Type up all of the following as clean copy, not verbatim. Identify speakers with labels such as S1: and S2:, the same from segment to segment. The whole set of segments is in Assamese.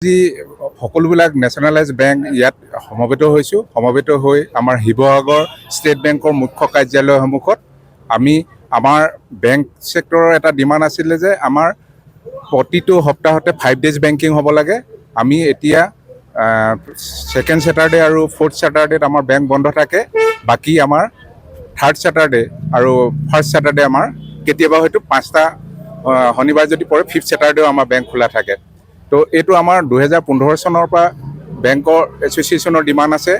S1: আজি সকলোবিলাক নেশ্যনেলাইজ বেংক ইয়াত সমবেত হৈ আমাৰ শিৱসাগৰ ষ্টেট বেংকৰ মুখ্য কাৰ্যালয় সন্মুখত আমি আমাৰ বেংক ছেক্টৰৰ এটা ডিমাণ্ড আছিলে যে আমাৰ প্ৰতিটো সপ্তাহতে 5 ডেজ বেংকিং হ'ব লাগে। আমি এতিয়া ছেকেণ্ড ছেটাৰডে আৰু ফ'ৰ্থ ছেটাৰডেত আমাৰ বেংক বন্ধ থাকে। বাকী আমাৰ থাৰ্ড ছেটাৰডে আৰু ফাৰ্ষ্ট ছেটাৰডে আমাৰ কেতিয়াবা হয়তো 5টা শনিবাৰ যদি পৰে ফিফ্থ ছেটাৰডেও আমাৰ বেংক খোলা থাকে। তো এইটো আমাৰ 2015 চনৰ পৰা বেংকৰ এছ'চিয়েশ্যনৰ ডিমাণ্ড আছে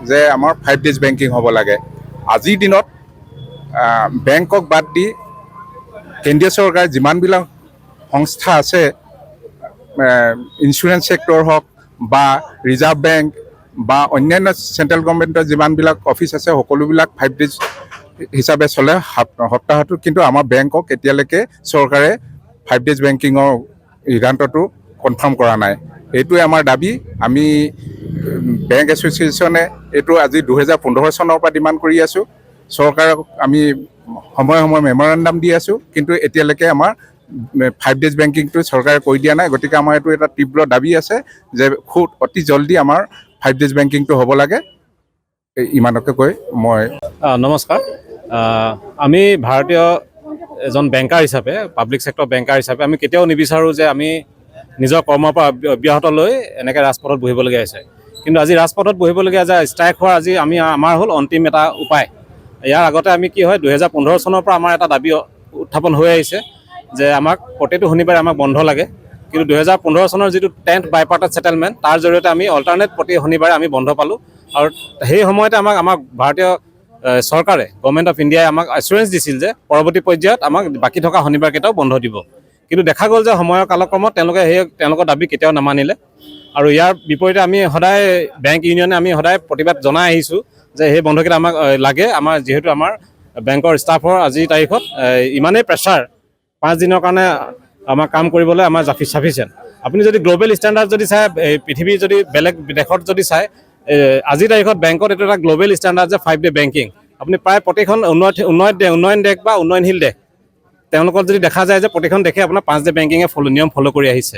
S1: যে আমাৰ 5 ডেজ বেংকিং হ'ব লাগে। আজিৰ দিনত বেংকক বাদ দি কেন্দ্ৰীয় চৰকাৰে যিমানবিলাক সংস্থা আছে, ইঞ্চুৰেঞ্চ ছেক্টৰ হওক বা ৰিজাৰ্ভ বেংক বা অন্যান্য চেণ্ট্ৰেল গভৰ্ণমেণ্টৰ যিমানবিলাক অফিচ আছে সকলোবিলাক 5 ডেজ হিচাপে চলে সপ্তাহটো। কিন্তু আমাৰ বেংকক এতিয়ালৈকে চৰকাৰে 5 ডেজ বেংকিঙৰ সিদ্ধান্তটো কনফাৰ্ম কৰা নাই। এইটোৱে আমাৰ দাবী। আমি বেংক এছ'চিয়েশ্যনে এইটো আজি 2015 চনৰ পৰা ডিমাণ্ড কৰি আছোঁ। চৰকাৰক আমি সময়ে মেমৰেণ্ডাম দি আছোঁ, কিন্তু এতিয়ালৈকে আমাৰ 5 ডেজ বেংকিংটো চৰকাৰে কৰি দিয়া নাই। গতিকে আমাৰ এইটো এটা তীব্ৰ দাবী আছে যে খুব অতি জল্দি আমাৰ 5 ডেজ বেংকিংটো হ'ব লাগে। ইমানকে কৈ মই
S2: নমস্কাৰ। আমি ভাৰতীয় এজন বেংকাৰ হিচাপে, পাব্লিক ছেক্টৰ বেংকাৰ হিচাপে আমি কেতিয়াও নিবিচাৰোঁ যে আমি নিজৰ কৰ্মৰ পৰা অব্যাহত লৈ এনেকৈ ৰাজপথত বহিবলগীয়া হৈছে। কিন্তু আজি ৰাজপথত বহিবলগীয়া যে ষ্ট্ৰাইক হোৱাৰ আজি আমাৰ হ'ল অন্তিম এটা উপায়। ইয়াৰ আগতে আমি কি হয় 2015 চনৰ পৰা আমাৰ এটা দাবী উত্থাপন হৈ আহিছে যে আমাক প্ৰতিটো শনিবাৰে আমাক বন্ধ লাগে। কিন্তু 2015 চনৰ যিটো 10th বাইপাৰ্টাছ ছেটেলমেণ্ট, তাৰ জৰিয়তে আমি অল্টাৰনেট প্ৰতি শনিবাৰে আমি বন্ধ পালোঁ। আৰু সেই সময়তে আমাক ভাৰতীয় চৰকাৰে, গভৰ্ণমেণ্ট অফ ইণ্ডিয়াই আমাক এছুৰেঞ্চ দিছিল যে পৰৱৰ্তী পৰ্যায়ত আমাক বাকী থকা শনিবাৰকেইটাও বন্ধ দিব। কিন্তু দেখা গ'ল যে সময়ৰ কালক্ৰমত তেওঁলোকৰ দাবী কেতিয়াও নামানিলে। আৰু ইয়াৰ বিপৰীতে আমি সদায় বেংক ইউনিয়নে আমি সদায় প্ৰতিবাদ জনাই আহিছোঁ যে সেই বন্ধকেইটা আমাক লাগে। আমাৰ যিহেতু আমাৰ বেংকৰ ষ্টাফৰ আজিৰ তাৰিখত ইমানেই প্ৰেছাৰ, 5 দিনৰ কাৰণে আমাৰ কাম কৰিবলৈ আমাৰ চাফিচিয়েণ্ট। আপুনি যদি গ্ল'বেল ষ্টেণ্ডাৰ্ড যদি চাই, পৃথিৱীৰ যদি বেলেগ দেশত যদি চাই, আজিৰ তাৰিখত বেংকত এইটো এটা গ্ল'বেল ষ্টেণ্ডাৰ্ড যে 5 ডে বেংকিং। আপুনি প্ৰায় প্ৰতিখন উন্নয়ন দেশ বা উন্নয়নশীল দেশ, তেওঁলোকক যদি দেখা যায় যে প্ৰতিখন দেশে আপোনাৰ 5 ডে বেংকিঙে নিয়ম ফ'ল' কৰি আহিছে।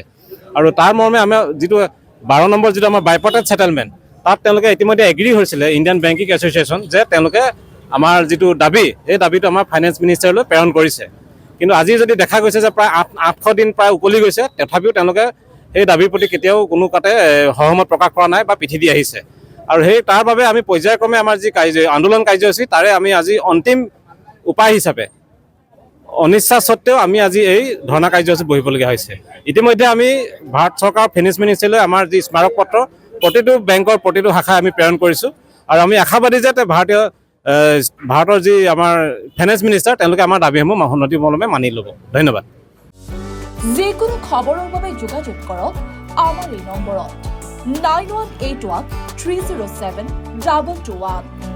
S2: আৰু তাৰ মৰ্মে আমাৰ যিটো 12 নম্বৰ যিটো আমাৰ বাইপাৰ্টাছ ছেটেলমেণ্ট, তাত তেওঁলোকে ইতিমধ্যে এগ্ৰী হৈছিলে ইণ্ডিয়ান বেংকিং এছ'চিয়েশ্যন, যে তেওঁলোকে আমাৰ যিটো দাবী, সেই দাবীটো আমাৰ ফাইনেন্স মিনিষ্টাৰলৈ প্ৰেৰণ কৰিছে। কিন্তু আজি যদি দেখা গৈছে যে প্ৰায় 800 দিন প্ৰায় উকলি গৈছে, তথাপিও তেওঁলোকে সেই দাবীৰ প্ৰতি কেতিয়াও কোনো সহমত প্ৰকাশ কৰা নাই বা পিঠি দি আহিছে। আৰু তাৰ বাবে আমি পৰ্যায়ক্ৰমে আমাৰ যি আন্দোলন কাৰ্যসূচী, তাৰে আমি আজি অন্তিম উপায় হিচাপে অনিচ্ছা সত্ত্বেও আমি আজি এই ধৰ্ণা কাৰ্যসূচীত বহিবলগীয়া হৈছে। ইতিমধ্যে আমি ভাৰত চৰকাৰৰ ফাইনেন্স মিনিষ্টাৰলৈ আমাৰ যি স্মাৰক পত্ৰ প্ৰতিটো বেংকৰ প্ৰতিটো শাখাই আমি প্ৰেৰণ কৰিছোঁ। আৰু আমি আশাবাদী যে ভাৰতৰ যি আমাৰ ফাইনেন্স মিনিষ্টাৰ, তেওঁলোকে আমাৰ দাবীসমূহ অনতিপলমে মানি ল'ব। ধন্যবাদ।
S3: যিকোনো খবৰৰ বাবে যোগাযোগ কৰক আমাৰ এই নম্বৰত 9181 307 221।